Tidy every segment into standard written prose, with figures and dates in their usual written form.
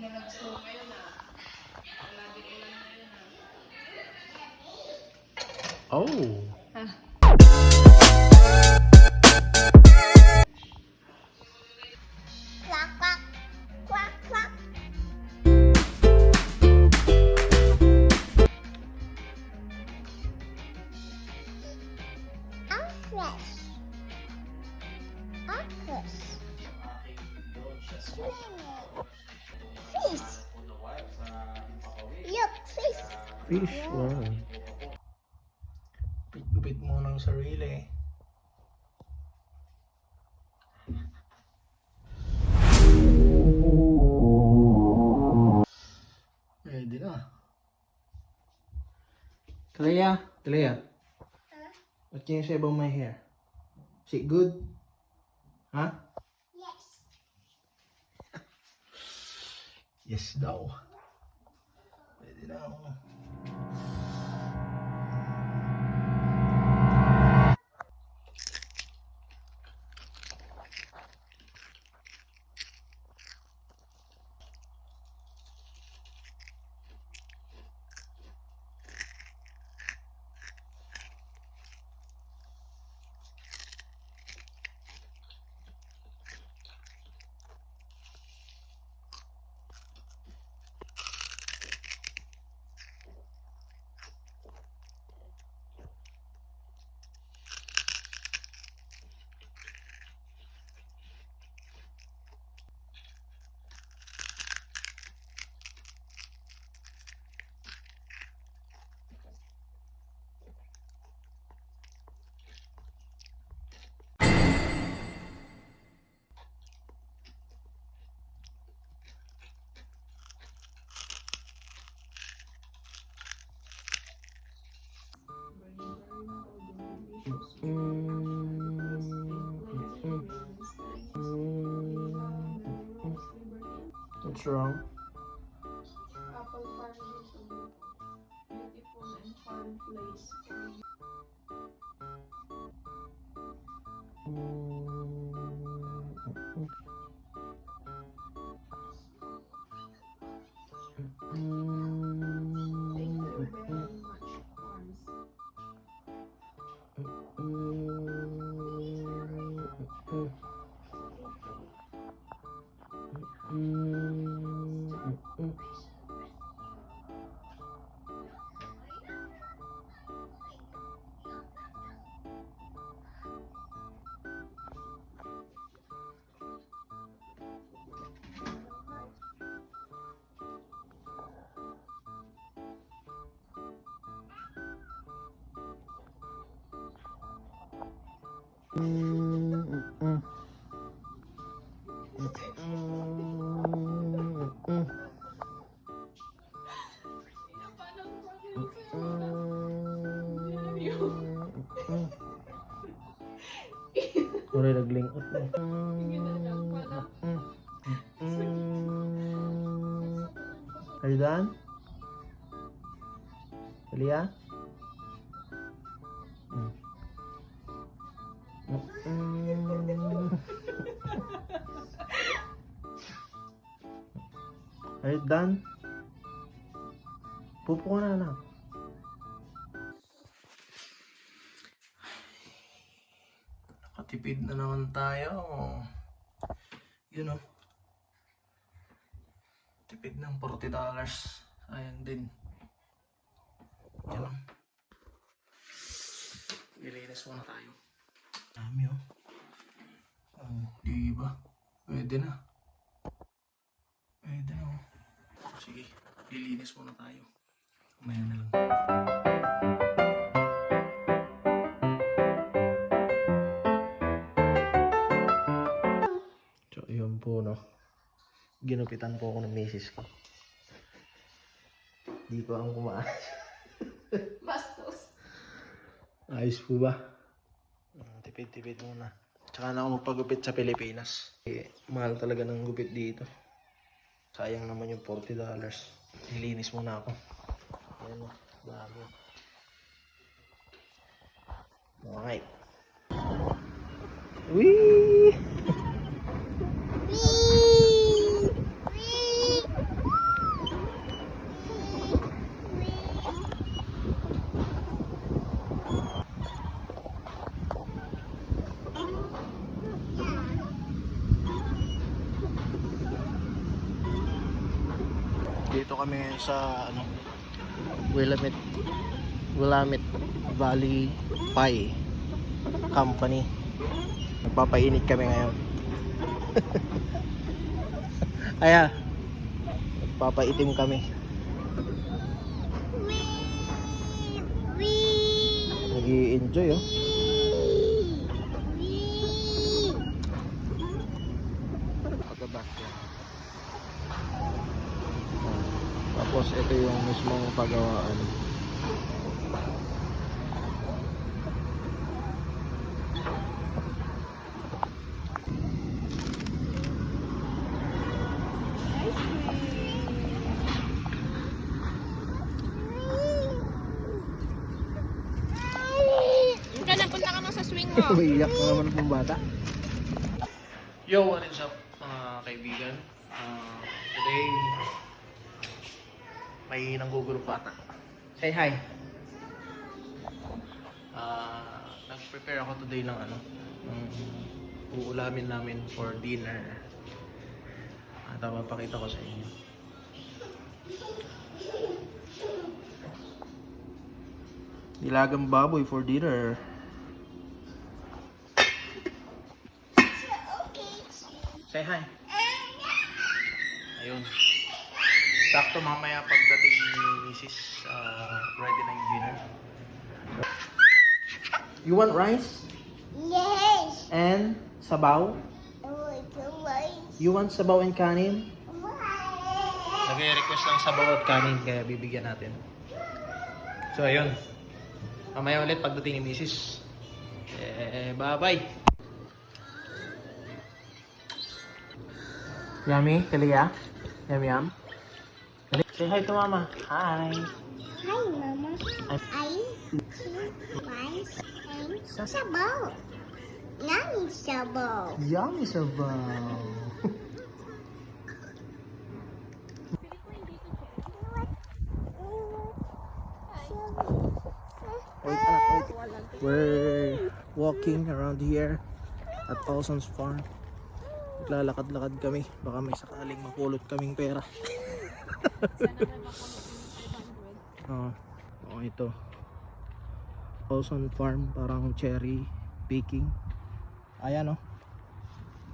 na nag-snow ngayon Wala din ulan ngayon Oh. Quack, quack, quack, quack. I'm fresh. Octopus. Swimming. Fish. Look, fish. Fish. Wow. Gupit mo ng sarili. Ready na. Talaya. What can you say about my hair? Is it good? Huh? Yes. Yes daw. Ready na ako. What's wrong? Apple farm dito. Beautiful and fun place. Thank you very much, farms. Ore naglingot mo. Are you done? Talia? Are you done? Pupo ka na anak. Nakatipid na naman tayo. Yun o. Tipid ng $40. Ayan din. Yan o. Ilinis muna tayo. Dami o. Oh, diba? Pwede na. Pwede na o. Sige, ilinis muna tayo. Umaya na lang. So, yun po, no. Ginupitan po ako ng misis ko. Di ko ang kumaas. Bastos. Ayos po ba? Tipid-tipid muna. Tsaka na ako magpagupit sa Pilipinas. Mahal talaga ng gupit dito. Sayang naman yung $40. Nilinis muna ako. Ayan o, bago. Okay. Wee! Wee! Wee! Dito kami ngayon sa ano, Willamette Valley Pie Company. Nagpapainit kami ngayon. Aya, nagpapaitim kami. Nag-i-enjoy oh. Pagkabak yan. Tapos ito yung mismong pagawaan. Punta ka na sa swing mo. Umiiyak na naman ang bata. Yo, what is up mga kaibigan? Today, may nanggugroup bata. Say hi. Nag-prepare ako today ng ano, ng uulamin namin for dinner. Papakita ko sa inyo. Nilagang baboy for dinner. Say hi. Ayun. Sakto mamaya pagdating ni Mrs. Ready na yung dinner. You want rice? Yes. And sabaw? You want sabaw and kanin? Nag-request ng sabaw at kanin kaya bibigyan natin. So ayun. Mamaya ulit pagdating ni Mrs. Bye-bye. Yummy, Kalia? Yum yum? Say hi to mama. Hi. Hi, Mama. I eat rice and sabaw. Yummy sabaw. Yummy sabaw. Wait, wait. We're walking around here at Paulson's Farm. Naglalakad-lakad kami. Baka may sakaling mapulot kaming pera. Ito. Paulson Farm, parang cherry picking. Ayan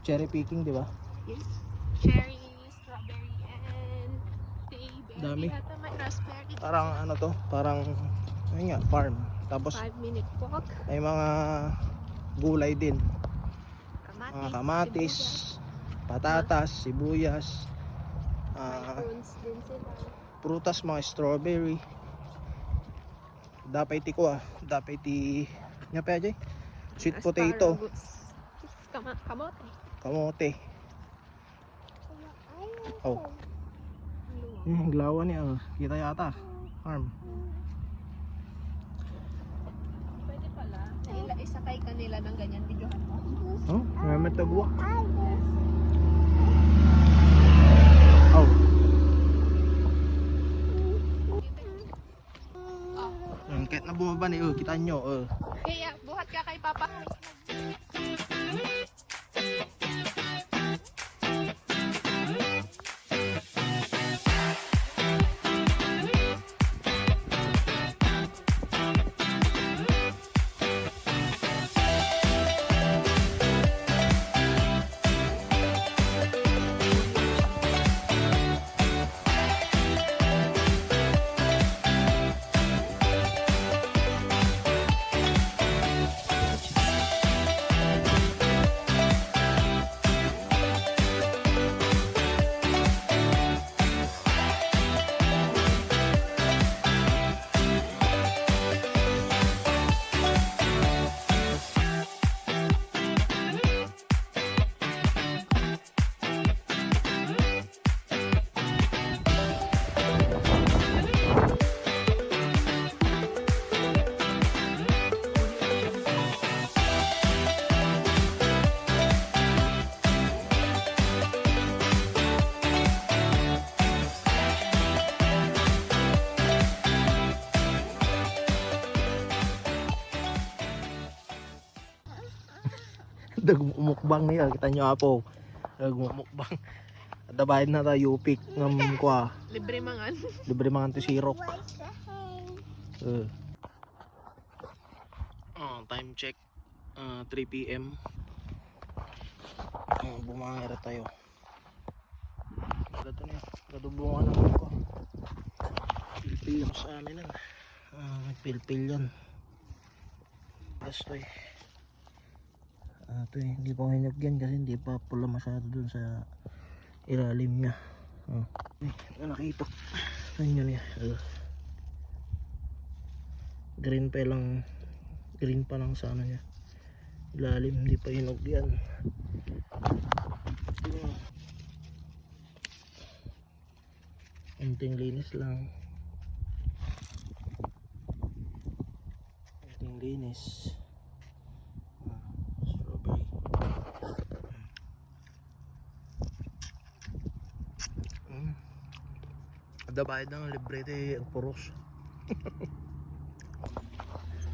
cherry picking, di ba? Yes. Cherry, strawberry, and bayberry. Dami. Ata may raspberry. Parang ano to? Parang, ayun nga, farm. Tapos 5-minute walk. may mga gulay din. Kamatis. Mga kamatis, patatas, sibuyas, Prunes din sila. prutas, mga strawberry. Dapay ti ko dapay ti nya pa jay. Sweet potato, Asparagus. Kamote. kamote. Oh. Glawa niya, kita yata. Farm. Pwede pala. Isakay ka nila ng ganyan. Videohan mo. Oh, may tagwa. Oh. Kahit na bumaba ni, kita nyo. Kaya, buhat ka kay Papa. Nagmumukbang niya, kita nyo apo. Nagmumukbang. Dabahin na tayo upik ng kwa. Libre mangan. Libre mga anti-sirok. Where's the hay? Time check. 3 PM. Bumangera tayo. Gato na yun. Gadubungan naman ko. Pilpil lang sa amin yan. Pilpil yan. Gasto eh. Ito eh. Hindi pa hinog yan kasi hindi pa pula masyado dun sa ilalim niya. Nakita. Ayun yun eh. Green pa lang. Green pa lang sa ano niya. Ilalim. Hindi pa hinog yan. Unting linis lang. Unting linis. Strawberry. Dabayad ng libre de puros.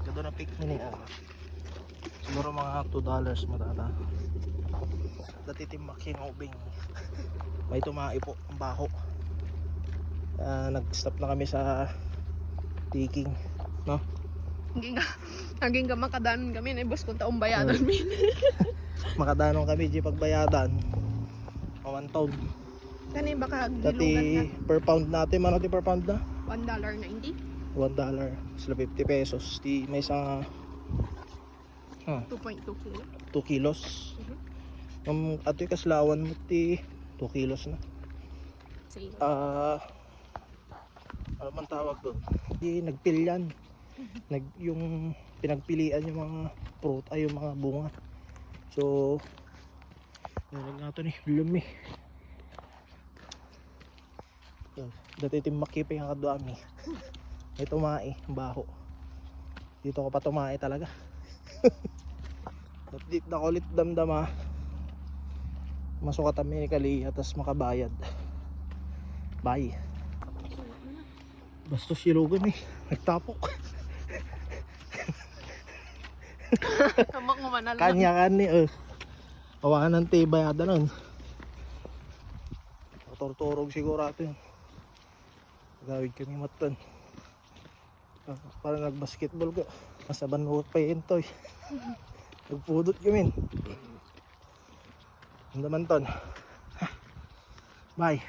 Gado na pick ni siguro mga $2 matata. Dati timbak yung ubing. May tumai po ang baho. Nag-stop na kami sa taking, no? Hanggang ka makadanon kami na boss kung taong bayadan min. Makadanon kami di pagbayadan. 1 pound. Kani baka Dati gilungan per pound natin, ano per pound na? na $1.90. $1. Sila 50 pesos. Di may isang 2.2 kilo. 2 kilos. Ato yung kaslawan mo ti 2 kilos na. Sige. Ano man tawag doon? Di nagpilyan. Yung pinagpilian yung mga fruit ay yung mga bunga. So nilagyan nga ito ni lumi. Dati timakipay ang kaduami. May tumai, baho. Dito ko pa tumai talaga. Dito na ko ulit damdama. Masukat kami ni Kalia tas makabayad. Bye. Bastos silugan eh. Nagtapok. Tamak mo man alam. Kanya-kan ni Kawakan ng tibayada nun. Torturog siguro ato yun. Gawid kami matan. Parang nag-basketball ka. Nasa banwot pa yun to eh. Nagpudot kami. Ang naman ton. Bye.